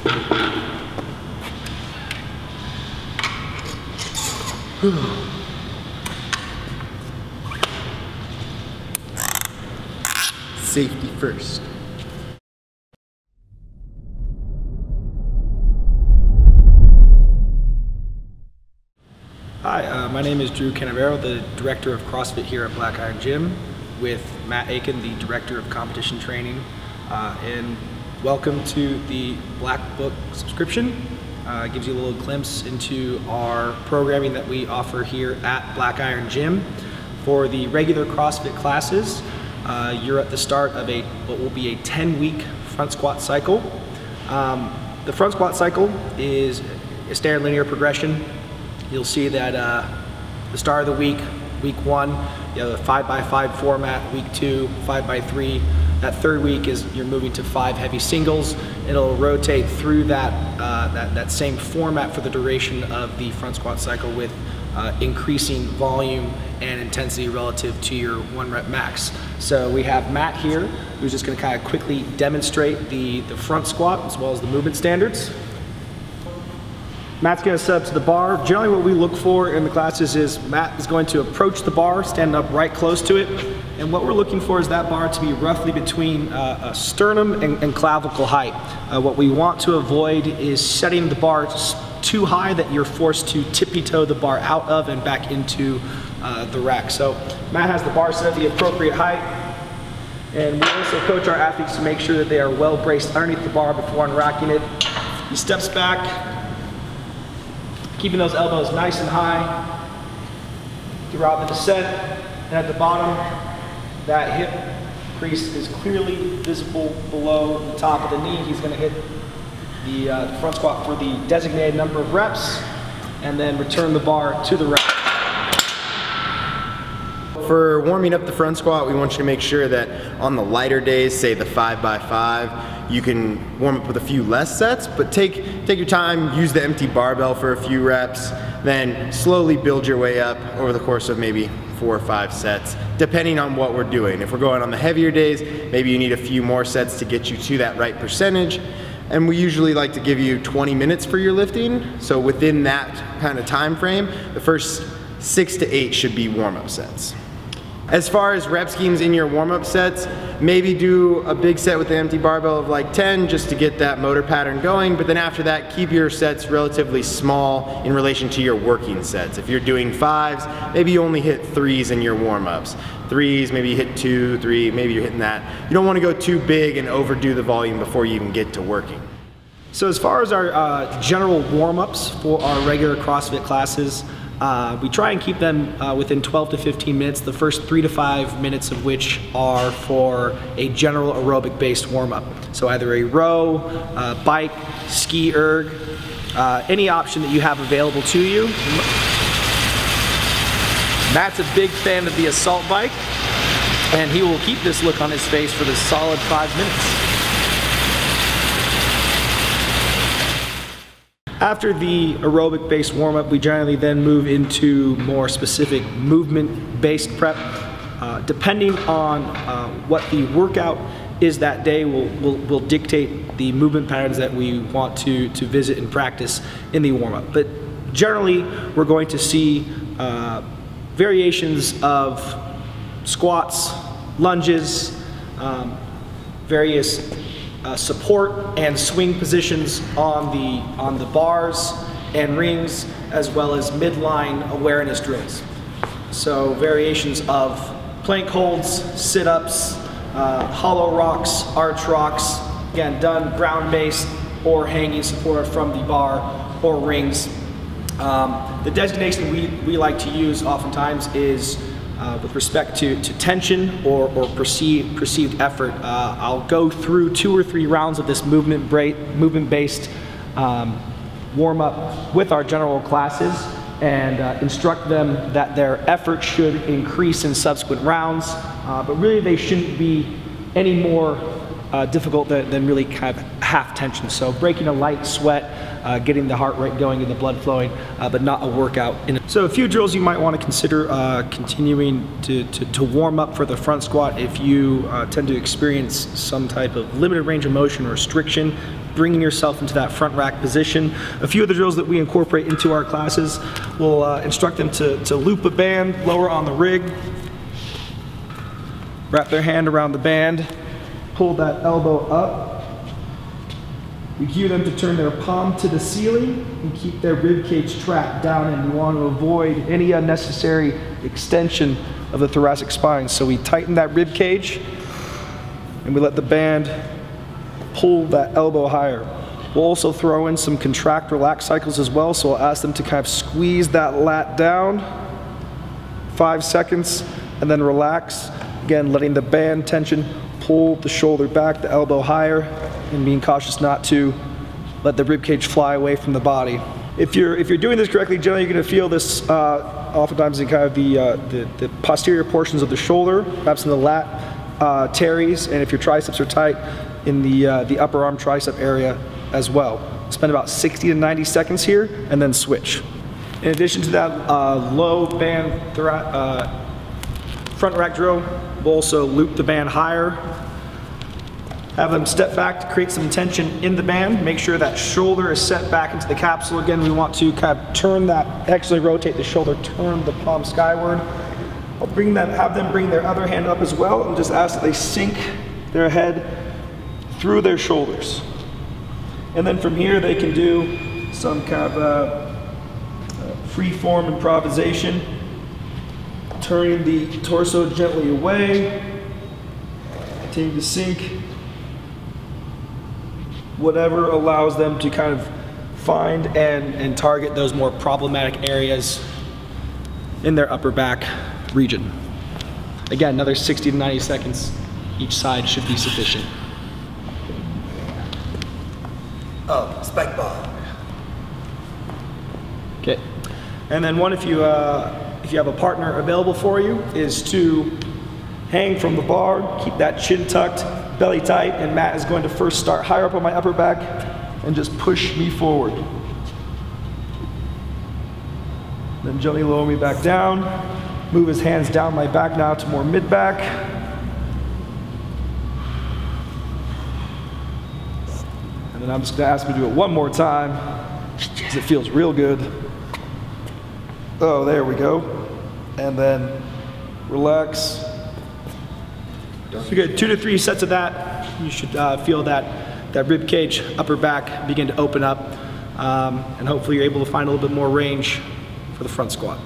Safety first. Hi, my name is Drew Canavero, the Director of CrossFit here at Black Iron Gym, with Matt Aiken, the Director of Competition Training, and welcome to the Black Book subscription. It gives you a little glimpse into our programming that we offer here at Black Iron Gym. For the regular CrossFit classes, you're at the start of what will be a 10-week front squat cycle. The front squat cycle is a standard linear progression. You'll see that the start of the week 1, you have a 5x5 format. Week 2, 5x3. That third week is you're moving to 5 heavy singles. It'll rotate through that same format for the duration of the front squat cycle, with increasing volume and intensity relative to your 1 rep max. So we have Matt here, who's just going to kind of quickly demonstrate the front squat as well as the movement standards. Matt's going to set up to the bar. Generally what we look for in the classes is Matt is going to approach the bar, stand up right close to it, and what we're looking for is that bar to be roughly between sternum and clavicle height. What we want to avoid is setting the bar too high that you're forced to tippy-toe the bar out of and back into the rack. So Matt has the bar set at the appropriate height, and we also coach our athletes to make sure that they are well braced underneath the bar before unracking it. He steps back, keeping those elbows nice and high throughout the descent, and at the bottom, that hip crease is clearly visible below the top of the knee. He's going to hit the front squat for the designated number of reps, and then return the bar to the rack. For warming up the front squat, we want you to make sure that on the lighter days, say the 5x5, you can warm up with a few less sets, but take your time, use the empty barbell for a few reps, then slowly build your way up over the course of maybe 4 or 5 sets, depending on what we're doing. If we're going on the heavier days, maybe you need a few more sets to get you to that right percentage. And we usually like to give you 20 minutes for your lifting. So within that kind of time frame, the first 6 to 8 should be warm-up sets. As far as rep schemes in your warm-up sets, maybe do a big set with the empty barbell of like 10 just to get that motor pattern going, but then after that, keep your sets relatively small in relation to your working sets. If you're doing 5s, maybe you only hit 3s in your warm-ups. 3s, maybe you hit 2, 3, maybe you're hitting that. You don't want to go too big and overdo the volume before you even get to working. So as far as our general warm-ups for our regular CrossFit classes, we try and keep them within 12 to 15 minutes, the first 3 to 5 minutes of which are for a general aerobic based warm-up. So either a row, bike, ski erg, any option that you have available to you. Matt's a big fan of the assault bike, and he will keep this look on his face for the solid 5 minutes. After the aerobic based warm-up, we generally then move into more specific movement based prep. Depending on what the workout is that day will dictate the movement patterns that we want to visit and practice in the warm-up. But generally, we're going to see variations of squats, lunges, various support and swing positions on the bars and rings, as well as midline awareness drills. So variations of plank holds, sit-ups, hollow rocks, arch rocks, again done ground-based or hanging supported from the bar or rings. The designation we like to use oftentimes is with respect to tension or perceived effort. I'll go through 2 or 3 rounds of this movement-based warm-up with our general classes and instruct them that their effort should increase in subsequent rounds, but really they shouldn't be any more difficult than really kind of half tension. So breaking a light sweat, getting the heart rate going and the blood flowing, but not a workout. So a few drills you might want to consider continuing to warm up for the front squat if you tend to experience some type of limited range of motion or restriction, bringing yourself into that front rack position. A few of the drills that we incorporate into our classes, we'll instruct them to loop a band, lower on the rig, wrap their hand around the band, pull that elbow up. We cue them to turn their palm to the ceiling and keep their rib cage trapped down, and we want to avoid any unnecessary extension of the thoracic spine. So we tighten that rib cage and we let the band pull that elbow higher. We'll also throw in some contract relax cycles as well, so I'll ask them to kind of squeeze that lat down, 5 seconds, and then relax. Again, letting the band tension pull the shoulder back, the elbow higher, and being cautious not to let the rib cage fly away from the body. If you're doing this correctly, generally you're going to feel this oftentimes in kind of the posterior portions of the shoulder, perhaps in the lat teres, and if your triceps are tight, in the upper arm tricep area as well. Spend about 60 to 90 seconds here and then switch. In addition to that low band front rack drill, we'll also loop the band higher. Have them step back to create some tension in the band. Make sure that shoulder is set back into the capsule. Again, we want to kind of turn that, actually rotate the shoulder, turn the palm skyward. I'll have them bring their other hand up as well, and just ask that they sink their head through their shoulders. And then from here they can do some kind of free form improvisation, turning the torso gently away, continue to sink, whatever allows them to kind of find and target those more problematic areas in their upper back region. Again, another 60 to 90 seconds each side should be sufficient. Oh, spike ball. Okay, and then one, if you have a partner available for you, is to hang from the bar, keep that chin tucked, belly tight, and Matt is going to first start higher up on my upper back and just push me forward. Then gently lower me back down, move his hands down my back now to more mid-back. And I'm just going to ask him to do it one more time, because it feels real good. Oh, there we go. And then relax. You get 2 to 3 sets of that. You should feel that rib cage, upper back begin to open up, and hopefully you're able to find a little bit more range for the front squat.